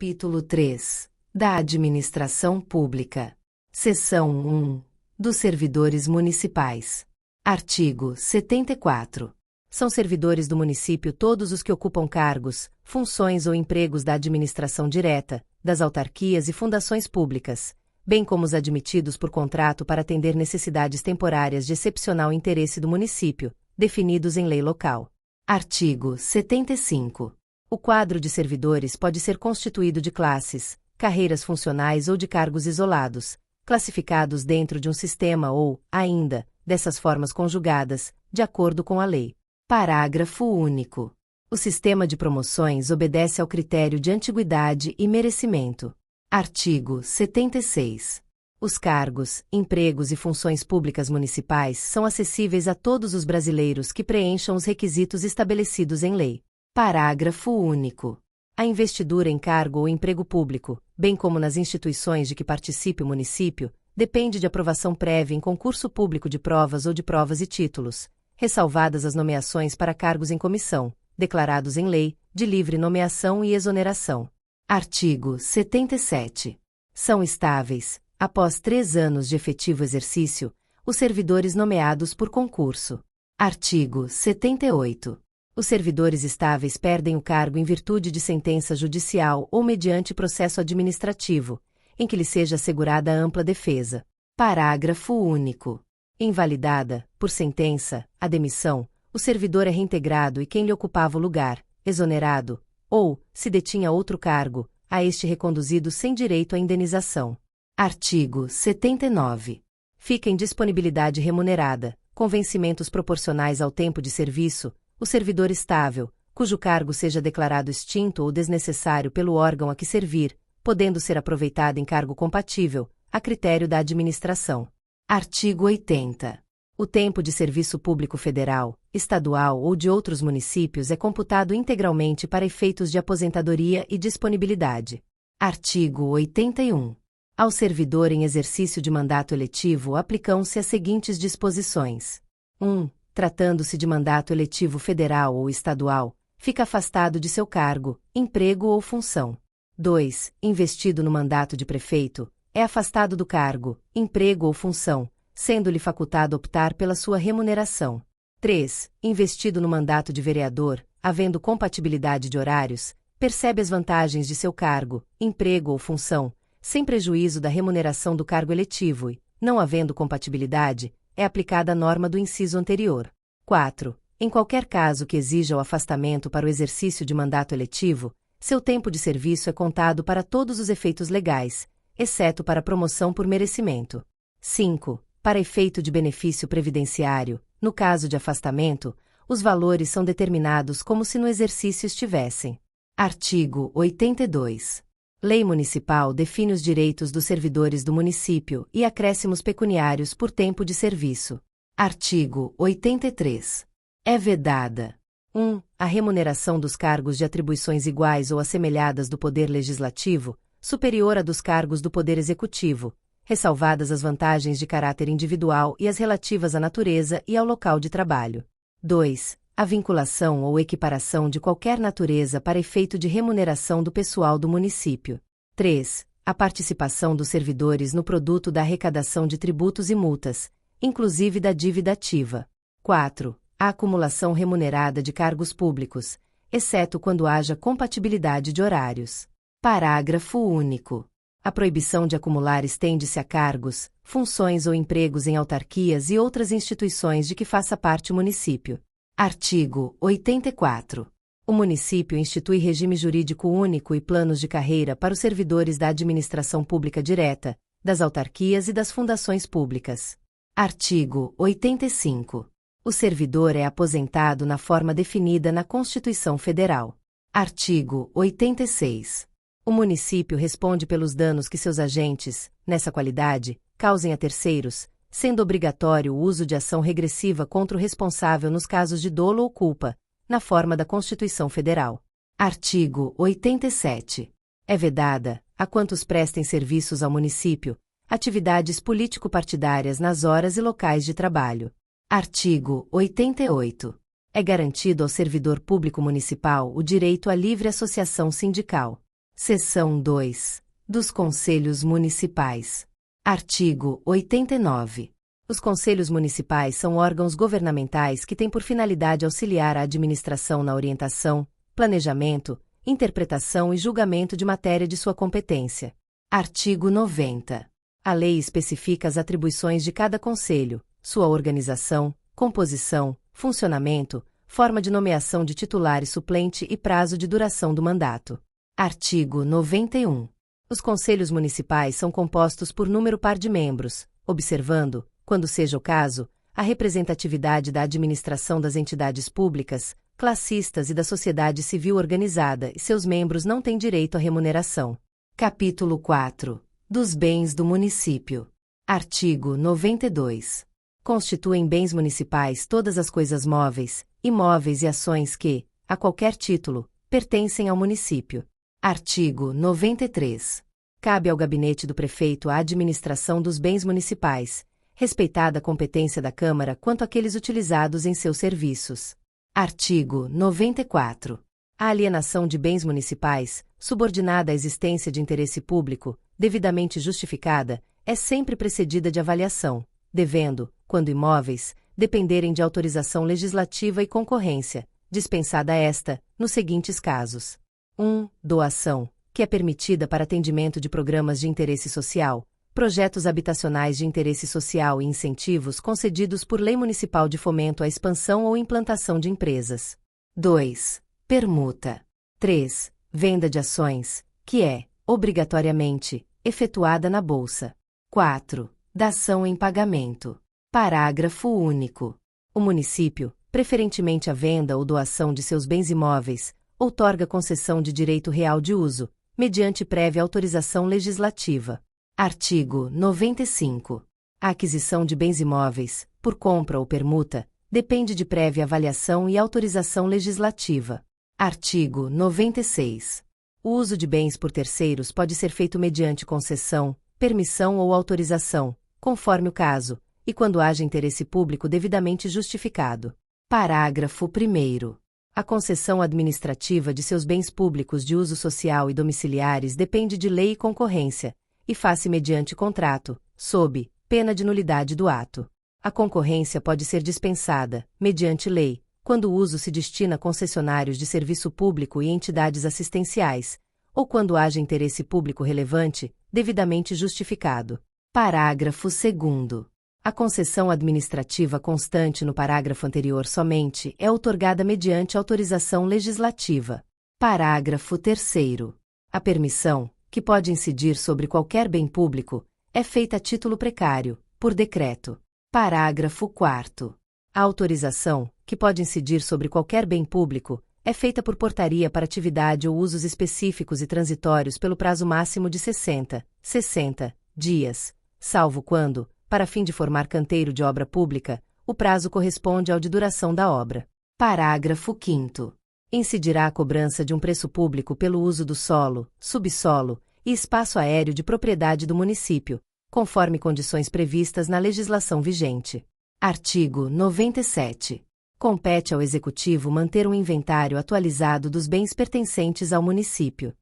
Capítulo 3. Da Administração Pública. Seção 1. Dos servidores municipais. Artigo 74. São servidores do município todos os que ocupam cargos, funções ou empregos da administração direta, das autarquias e fundações públicas, bem como os admitidos por contrato para atender necessidades temporárias de excepcional interesse do município, definidos em lei local. Artigo 75. O quadro de servidores pode ser constituído de classes, carreiras funcionais ou de cargos isolados, classificados dentro de um sistema ou, ainda, dessas formas conjugadas, de acordo com a lei. Parágrafo único. O sistema de promoções obedece ao critério de antiguidade e merecimento. Artigo 76. Os cargos, empregos e funções públicas municipais são acessíveis a todos os brasileiros que preencham os requisitos estabelecidos em lei. Parágrafo único. A investidura em cargo ou emprego público, bem como nas instituições de que participe o município, depende de aprovação prévia em concurso público de provas ou de provas e títulos, ressalvadas as nomeações para cargos em comissão, declarados em lei, de livre nomeação e exoneração. Artigo 77. São estáveis, após 3 anos de efetivo exercício, os servidores nomeados por concurso. Artigo 78. Os servidores estáveis perdem o cargo em virtude de sentença judicial ou mediante processo administrativo, em que lhe seja assegurada ampla defesa. Parágrafo único. Invalidada, por sentença, a demissão, o servidor é reintegrado e quem lhe ocupava o lugar, exonerado, ou, se detinha outro cargo, a este reconduzido sem direito à indenização. Artigo 79. Fica em disponibilidade remunerada, com vencimentos proporcionais ao tempo de serviço, o servidor estável, cujo cargo seja declarado extinto ou desnecessário pelo órgão a que servir, podendo ser aproveitado em cargo compatível, a critério da administração. Artigo 80. O tempo de serviço público federal, estadual ou de outros municípios é computado integralmente para efeitos de aposentadoria e disponibilidade. Artigo 81. Ao servidor em exercício de mandato eletivo aplicam-se as seguintes disposições. 1. Tratando-se de mandato eletivo federal ou estadual, fica afastado de seu cargo, emprego ou função. 2. Investido no mandato de prefeito, é afastado do cargo, emprego ou função, sendo-lhe facultado optar pela sua remuneração. 3. Investido no mandato de vereador, havendo compatibilidade de horários, percebe as vantagens de seu cargo, emprego ou função, sem prejuízo da remuneração do cargo eletivo e, não havendo compatibilidade, é aplicada a norma do inciso anterior. 4. Em qualquer caso que exija o afastamento para o exercício de mandato eletivo, seu tempo de serviço é contado para todos os efeitos legais, exceto para promoção por merecimento. 5. Para efeito de benefício previdenciário, no caso de afastamento, os valores são determinados como se no exercício estivessem. Artigo 82. Lei Municipal define os direitos dos servidores do município e acréscimos pecuniários por tempo de serviço. Artigo 83. É vedada: 1. A remuneração dos cargos de atribuições iguais ou assemelhadas do Poder Legislativo, superior à dos cargos do Poder Executivo, ressalvadas as vantagens de caráter individual e as relativas à natureza e ao local de trabalho. 2. A vinculação ou equiparação de qualquer natureza para efeito de remuneração do pessoal do município. 3. A participação dos servidores no produto da arrecadação de tributos e multas, inclusive da dívida ativa. 4. A acumulação remunerada de cargos públicos, exceto quando haja compatibilidade de horários. Parágrafo único. A proibição de acumular estende-se a cargos, funções ou empregos em autarquias e outras instituições de que faça parte o município. Artigo 84. O município institui regime jurídico único e planos de carreira para os servidores da administração pública direta, das autarquias e das fundações públicas. Artigo 85. O servidor é aposentado na forma definida na Constituição Federal. Artigo 86. O município responde pelos danos que seus agentes, nessa qualidade, causem a terceiros, sendo obrigatório o uso de ação regressiva contra o responsável nos casos de dolo ou culpa, na forma da Constituição Federal. Artigo 87. É vedada, a quantos prestem serviços ao município, atividades político-partidárias nas horas e locais de trabalho. Artigo 88. É garantido ao servidor público municipal o direito à livre associação sindical. Seção 2. Dos Conselhos Municipais. Artigo 89. Os conselhos municipais são órgãos governamentais que têm por finalidade auxiliar a administração na orientação, planejamento, interpretação e julgamento de matéria de sua competência. Artigo 90. A lei especifica as atribuições de cada conselho, sua organização, composição, funcionamento, forma de nomeação de titular e suplente e prazo de duração do mandato. Artigo 91. Os conselhos municipais são compostos por número par de membros, observando, quando seja o caso, a representatividade da administração das entidades públicas, classistas e da sociedade civil organizada e seus membros não têm direito à remuneração. Capítulo 4. Dos bens do município. Artigo 92. Constituem bens municipais todas as coisas móveis, imóveis e ações que, a qualquer título, pertencem ao município. Artigo 93. Cabe ao gabinete do prefeito a administração dos bens municipais, respeitada a competência da Câmara quanto àqueles utilizados em seus serviços. Artigo 94. A alienação de bens municipais, subordinada à existência de interesse público, devidamente justificada, é sempre precedida de avaliação, devendo, quando imóveis, dependerem de autorização legislativa e concorrência, dispensada esta, nos seguintes casos. 1. Doação, que é permitida para atendimento de programas de interesse social, projetos habitacionais de interesse social e incentivos concedidos por lei municipal de fomento à expansão ou implantação de empresas. 2. Permuta. 3. Venda de ações, que é, obrigatoriamente, efetuada na Bolsa. 4. Dação em pagamento. Parágrafo único. O município, preferentemente a venda ou doação de seus bens imóveis, outorga concessão de direito real de uso, mediante prévia autorização legislativa. Artigo 95. A aquisição de bens imóveis, por compra ou permuta, depende de prévia avaliação e autorização legislativa. Artigo 96. O uso de bens por terceiros pode ser feito mediante concessão, permissão ou autorização, conforme o caso, e quando haja interesse público devidamente justificado. Parágrafo 1º. A concessão administrativa de seus bens públicos de uso social e domiciliares depende de lei e concorrência, e faz-se mediante contrato, sob pena de nulidade do ato. A concorrência pode ser dispensada, mediante lei, quando o uso se destina a concessionários de serviço público e entidades assistenciais, ou quando haja interesse público relevante, devidamente justificado. Parágrafo 2º. A concessão administrativa constante no parágrafo anterior somente é outorgada mediante autorização legislativa. Parágrafo 3º. A permissão, que pode incidir sobre qualquer bem público, é feita a título precário, por decreto. Parágrafo 4º. A autorização, que pode incidir sobre qualquer bem público, é feita por portaria para atividade ou usos específicos e transitórios pelo prazo máximo de 60 dias, salvo quando, para fim de formar canteiro de obra pública, o prazo corresponde ao de duração da obra. Parágrafo 5º. Incidirá a cobrança de um preço público pelo uso do solo, subsolo e espaço aéreo de propriedade do município, conforme condições previstas na legislação vigente. Artigo 97. Compete ao Executivo manter um inventário atualizado dos bens pertencentes ao município.